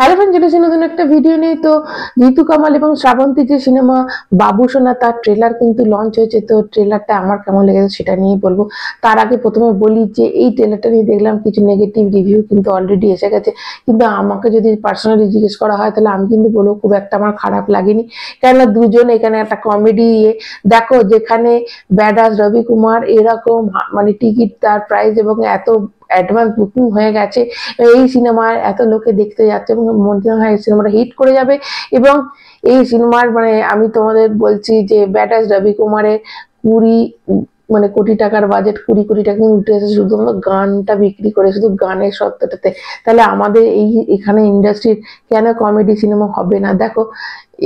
Hello friend, চলেছি নতুন একটা ভিডিও নিয়ে। তো জিতু কামাল এবং শ্রাবন্তী যে সিনেমা বাবুসোনা, তার ট্রেলার কিন্তু লঞ্চ হয়েছে। তো ট্রেলারটা আমার কেমন লেগেছে সেটা নিয়ে বলবো। তার আগে প্রথমে বলি যে এই ট্রেলারটা নিয়ে দেখলাম কিছু নেগেটিভ রিভিউ কিন্তু অলরেডি এসে গেছে। কিন্তু আমাকে যদি পার্সোনালি জিজ্ঞেস করা হয় তাহলে আমি কিন্তু বলবো খুব একটা আমার খারাপ লাগেনি। কেননা দুজন এখানে একটা কমেডি দেখো, যেখানে ব্যাডাস রবি কুমার এরকম মানে টিকিট তার প্রাইস এবং এত অ্যাডভান্স বুকিং হয়ে গেছে, এই সিনেমার এত লোকে দেখতে যাচ্ছে এবং মনে হয় এই সিনেমাটা হিট করে যাবে। এবং এই সিনেমার মানে আমি তোমাদের বলছি যে ব্যাটাস রবি কুমারের 20 মানে কোটি টাকার বাজেট, 20 কোটি টাকা উঠে এসেছে শুধুমাত্র গানটা বিক্রি করে, শুধু গানের সত্যটাতে। তাহলে আমাদের এখানে ইন্ডাস্ট্রির কেন কমেডি সিনেমা হবে না? দেখো,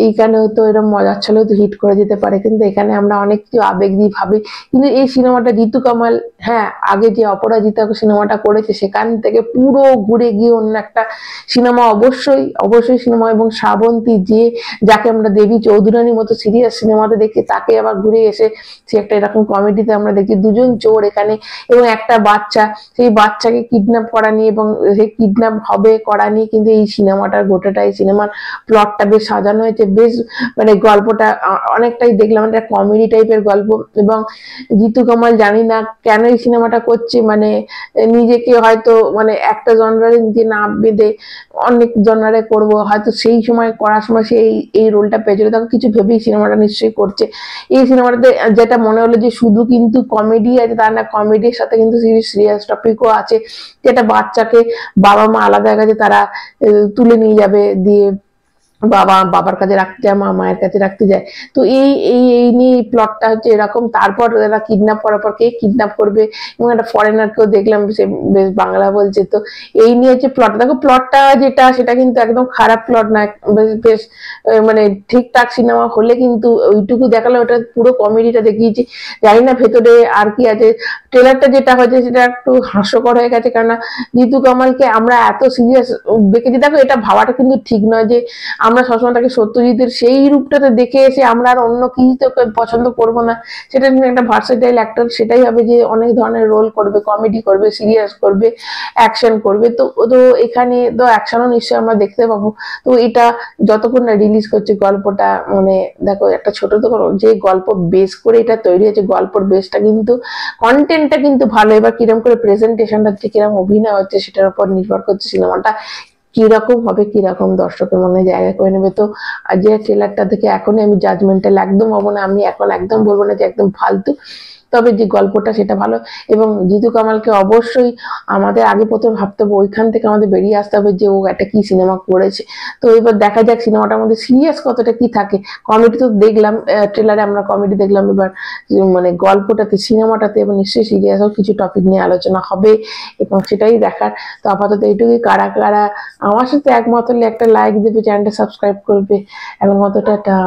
এইখানেও তো এরকম মজার ছলেও তো হিট করে যেতে পারে, কিন্তু এখানে আমরা অনেক কিছু আবেগ দিয়ে ভাবি। কিন্তু এই সিনেমাটা জিতু কামাল, হ্যাঁ, আগে যে অপরাজিতা সিনেমাটা করেছে সেখান থেকে পুরো ঘুরে গিয়ে অন্য একটা সিনেমা, অবশ্যই অবশ্যই সিনেমা। এবং শ্রাবন্তী যাকে আমরা দেবী চৌধুরানীর মতো সিরিয়াস সিনেমাতে দেখি, তাকে আবার ঘুরে এসে সে একটা এরকম কমেডিতে আমরা দেখি। দুজন চোর এখানে এবং একটা বাচ্চা, সেই বাচ্চাকে কিডন্যাপ করা নিয়ে এবং সে কিডন্যাপ হবে করা নিয়ে কিন্তু এই সিনেমাটার গোটাটা, এই সিনেমার প্লটটা বেশ সাজানো হয়েছে। বেশ মানে গল্পটা অনেকটাই দেখলাম একটা কমেডি টাইপের গল্প। এবং জিতু কামাল জানি না কেন এই সিনেমাটা করছে, মানে নিজেকে হয়তো মানে একটা জনরারে নিজে না বেঁধে অনেক জনরারে করব, হয়তো সেই সময় করার সময় সে এই রোলটা পেয়েছিল, তখন কিছু ভেবেই সিনেমাটা নিশ্চয়ই করছে। এই সিনেমাটাতে যেটা মনে হলো যে শুধু কিন্তু কমেডি আছে তা না, কমেডির সাথে কিন্তু সিরিয়াস টপিকও আছে। যেটা বাচ্চাকে বাবা মা আলাদা গেছে, তারা তুলে নিয়ে যাবে, দিয়ে বাবার কাছে রাখতে যায়, মায়ের কাছে রাখতে যায়। তো এই নিয়ে প্লটটা হচ্ছে এরকম। তারপর এরা কিডন্যাপ করার পর কে কিডন্যাপ করবে, এবং একটা ফরেনারকেও দেখলাম সে বেশ বাংলা বলছে। তো এই নিয়ে হচ্ছে প্লট। দেখো, প্লটটা যেটা সেটা কিন্তু একদম খারাপ প্লট না, বেশ বেশ মানে ঠিকঠাক সিনেমা হলে কিন্তু ওইটুকু দেখালে ওটা পুরো কমেডিটা দেখিয়েছি। জানি না ভেতরে আর কি আছে। ট্রেলারটা যেটা হয়েছে সেটা একটু হাস্যকর হয়ে গেছে, কেননা জিতু কামালকে আমরা এত সিরিয়াস দেখেছি। দেখো, এটা ভাবাটা কিন্তু ঠিক নয় যে আমরা সবসময় তাকে সত্যজিতের সেই রূপটাতে দেখে এসে আমরা আর অন্য কিছু পছন্দ করব না। সেটা কিন্তু একটা ভার্সেটাইল অ্যাক্টর, সেটাই হবে যে অনেক ধরনের রোল করবে, কমেডি করবে, সিরিয়াস করবে, অ্যাকশন করবে। তো তো এখানে তো অ্যাকশনও নিশ্চয়ই আমরা দেখতে পাবো। তো এটা যতক্ষণ না রিলিজ করছে গল্পটা, মানে দেখো একটা ছোট তো যে গল্প বেস করে এটা তৈরি হয়েছে, গল্পের বেসটা কিন্তু, কন্টেন্টটা কিন্তু ভালো। এবার কিরকম করে প্রেজেন্টেশনটা হচ্ছে, কিরকম অভিনয় হচ্ছে, সেটার উপর নির্ভর করছে সিনেমাটা কিরকম হবে, কিরকম দর্শকের মনে জায়গা করে নেবে। তো যে ট্রেলারটা দেখে এখনই আমি জাজমেন্টাল একদম হবো না, আমি এখন একদম বলবো না যে একদম ফালতু। তবে যে গল্পটা সেটা ভালো। এবং জিতু কামালকে অবশ্যই আমাদের আগে প্রথমে ভাবতে হবে, ওইখান থেকে আমাদের বেরিয়ে আসতে হবে যে ও একটা কি সিনেমা করেছে। তো এবার দেখা যাক সিনেমাটার মধ্যে সিরিয়াস কতটা কি থাকে। কমেডি তো দেখলাম, ট্রেলারে আমরা কমেডি দেখলাম, এবার মানে গল্পটাতে, সিনেমাটাতে এবার নিশ্চয়ই সিরিয়াস কিছু টপিক নিয়ে আলোচনা হবে এবং সেটাই দেখার। তো আপাতত এইটুকুই। কারা কারা আমার সাথে একমত হলে একটা লাইক দেবে, চ্যানেলটা সাবস্ক্রাইব করবে। এখন মতো টাটা।